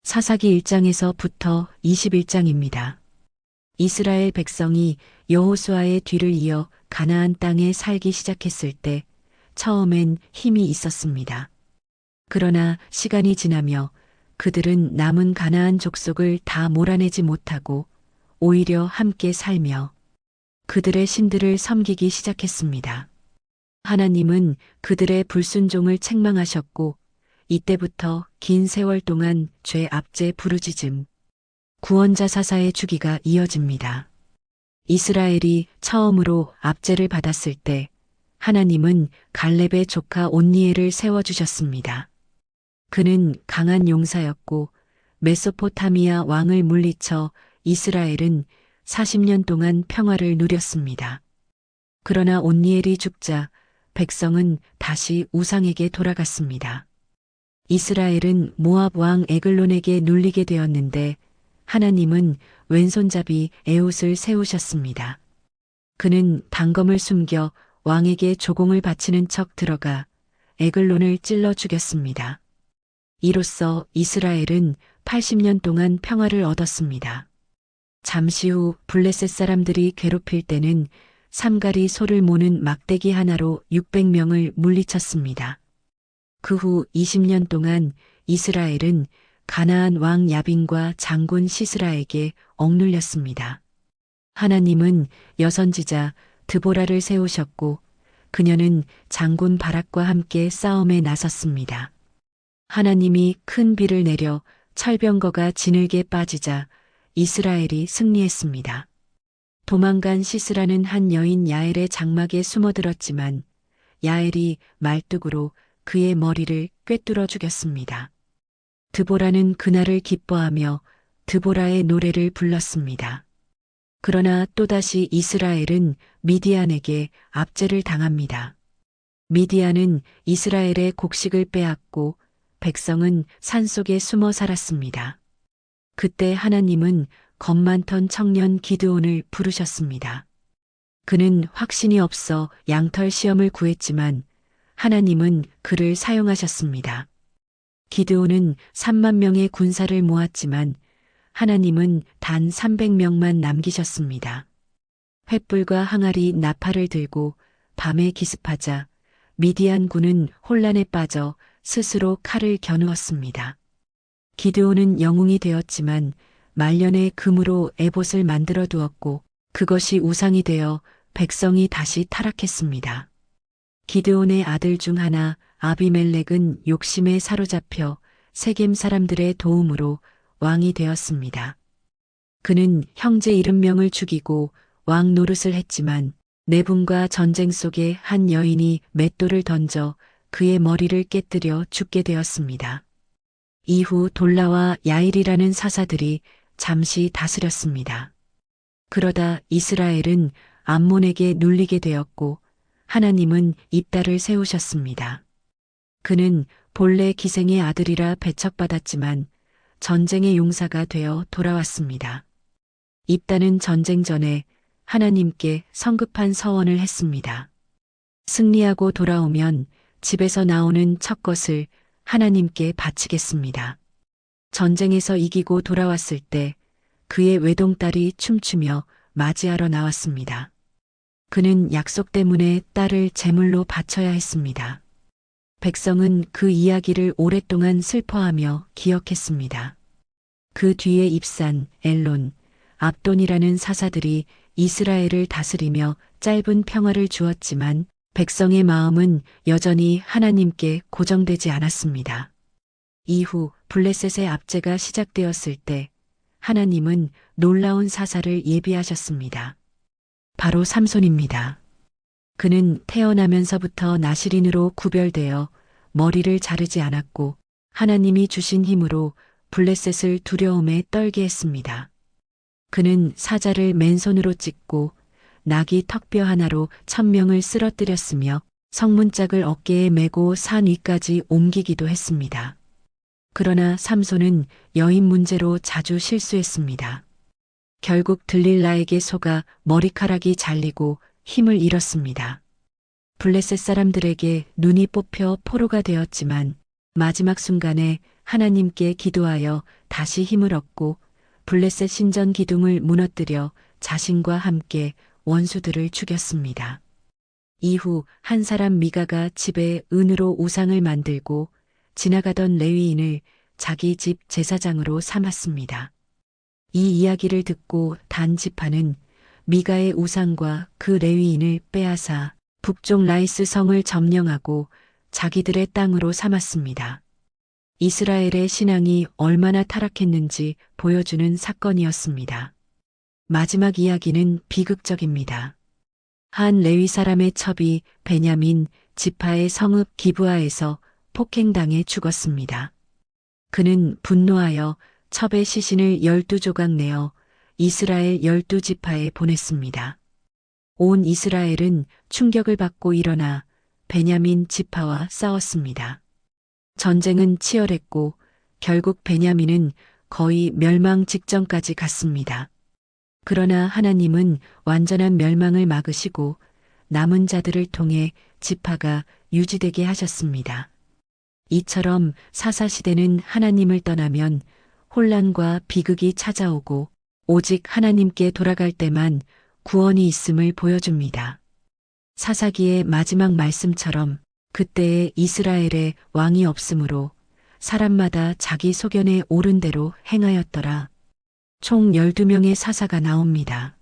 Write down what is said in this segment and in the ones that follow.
사사기 1장에서부터 21장입니다. 이스라엘 백성이 여호수아의 뒤를 이어 가나안 땅에 살기 시작했을 때 처음엔 힘이 있었습니다. 그러나 시간이 지나며 그들은 남은 가나안 족속을 다 몰아내지 못하고 오히려 함께 살며 그들의 신들을 섬기기 시작했습니다. 하나님은 그들의 불순종을 책망하셨고 이때부터 긴 세월 동안 죄 압제 부르짖음, 구원자 사사의 주기가 이어집니다. 이스라엘이 처음으로 압제를 받았을 때 하나님은 갈렙의 조카 온니엘을 세워주셨습니다. 그는 강한 용사였고 메소포타미아 왕을 물리쳐 이스라엘은 40년 동안 평화를 누렸습니다. 그러나 온니엘이 죽자 백성은 다시 우상에게 돌아갔습니다. 이스라엘은 모압 왕 에글론에게 눌리게 되었는데 하나님은 왼손잡이 에훗을 세우셨습니다. 그는 단검을 숨겨 왕에게 조공을 바치는 척 들어가 에글론을 찔러 죽였습니다. 이로써 이스라엘은 80년 동안 평화를 얻었습니다. 잠시 후 블레셋 사람들이 괴롭힐 때는 삼가리 소를 모는 막대기 하나로 600명을 물리쳤습니다. 그 후 20년 동안 이스라엘은 가나안 왕 야빈과 장군 시스라에게 억눌렸습니다. 하나님은 여선지자 드보라를 세우셨고 그녀는 장군 바락과 함께 싸움에 나섰습니다. 하나님이 큰 비를 내려 철병거가 진흙에 빠지자 이스라엘이 승리했습니다. 도망간 시스라는 한 여인 야엘의 장막에 숨어들었지만 야엘이 말뚝으로 그의 머리를 꿰뚫어 죽였습니다. 드보라는 그날을 기뻐하며 드보라의 노래를 불렀습니다. 그러나 또다시 이스라엘은 미디안에게 압제를 당합니다. 미디안은 이스라엘의 곡식을 빼앗고 백성은 산속에 숨어 살았습니다. 그때 하나님은 겁 많던 청년 기드온을 부르셨습니다. 그는 확신이 없어 양털 시험을 구했지만 하나님은 그를 사용하셨습니다. 기드온은 3만 명의 군사를 모았지만 하나님은 단 300명만 남기셨습니다. 횃불과 항아리 나팔을 들고 밤에 기습하자 미디안 군은 혼란에 빠져 스스로 칼을 겨누었습니다. 기드온은 영웅이 되었지만 말년에 금으로 에봇을 만들어 두었고 그것이 우상이 되어 백성이 다시 타락했습니다. 기드온의 아들 중 하나 아비멜렉은 욕심에 사로잡혀 세겜 사람들의 도움으로 왕이 되었습니다. 그는 형제 70명을 죽이고 왕 노릇을 했지만 내분과 전쟁 속에 한 여인이 맷돌을 던져 그의 머리를 깨뜨려 죽게 되었습니다. 이후 돌라와 야일이라는 사사들이 잠시 다스렸습니다. 그러다 이스라엘은 암몬에게 눌리게 되었고 하나님은 입달을 세우셨습니다. 그는 본래 기생의 아들이라 배척받았지만 전쟁의 용사가 되어 돌아왔습니다. 입달은 전쟁 전에 하나님께 성급한 서원을 했습니다. 승리하고 돌아오면 집에서 나오는 첫 것을 하나님께 바치겠습니다. 전쟁에서 이기고 돌아왔을 때 그의 외동딸이 춤추며 맞이하러 나왔습니다. 그는 약속 때문에 딸을 제물로 바쳐야 했습니다. 백성은 그 이야기를 오랫동안 슬퍼하며 기억했습니다. 그 뒤에 입산, 엘론, 압돈이라는 사사들이 이스라엘을 다스리며 짧은 평화를 주었지만 백성의 마음은 여전히 하나님께 고정되지 않았습니다. 이후 블레셋의 압제가 시작되었을 때 하나님은 놀라운 사사를 예비하셨습니다. 바로 삼손입니다. 그는 태어나면서부터 나실인으로 구별되어 머리를 자르지 않았고 하나님이 주신 힘으로 블레셋을 두려움에 떨게 했습니다. 그는 사자를 맨손으로 찢고 나귀 턱뼈 하나로 1000명을 쓰러뜨렸으며 성문짝을 어깨에 메고 산 위까지 옮기기도 했습니다. 그러나 삼손은 여인 문제로 자주 실수했습니다. 결국 들릴라에게 속아 머리카락이 잘리고 힘을 잃었습니다. 블레셋 사람들에게 눈이 뽑혀 포로가 되었지만 마지막 순간에 하나님께 기도하여 다시 힘을 얻고 블레셋 신전 기둥을 무너뜨려 자신과 함께 원수들을 죽였습니다. 이후 한 사람 미가가 집에 은으로 우상을 만들고 지나가던 레위인을 자기 집 제사장으로 삼았습니다. 이 이야기를 듣고 단 지파는 미가의 우상과 그 레위인을 빼앗아 북쪽 라이스 성을 점령하고 자기들의 땅으로 삼았습니다. 이스라엘의 신앙이 얼마나 타락했는지 보여주는 사건이었습니다. 마지막 이야기는 비극적입니다. 한 레위 사람의 첩이 베냐민 지파의 성읍 기브아에서 폭행당해 죽었습니다. 그는 분노하여 첩의 시신을 12조각 내어 이스라엘 12지파에 보냈습니다. 온 이스라엘은 충격을 받고 일어나 베냐민 지파와 싸웠습니다. 전쟁은 치열했고 결국 베냐민은 거의 멸망 직전까지 갔습니다. 그러나 하나님은 완전한 멸망을 막으시고 남은 자들을 통해 지파가 유지되게 하셨습니다. 이처럼 사사시대는 하나님을 떠나면 혼란과 비극이 찾아오고 오직 하나님께 돌아갈 때만 구원이 있음을 보여줍니다. 사사기의 마지막 말씀처럼 그때에 이스라엘에 왕이 없으므로 사람마다 자기 소견에 옳은 대로 행하였더라. 총 12명의 사사가 나옵니다.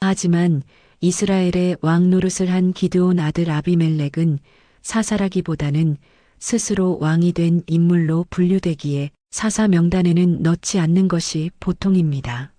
하지만 이스라엘의 왕 노릇을 한 기드온 아들 아비멜렉은 사사라기보다는 스스로 왕이 된 인물로 분류되기에 사사 명단에는 넣지 않는 것이 보통입니다.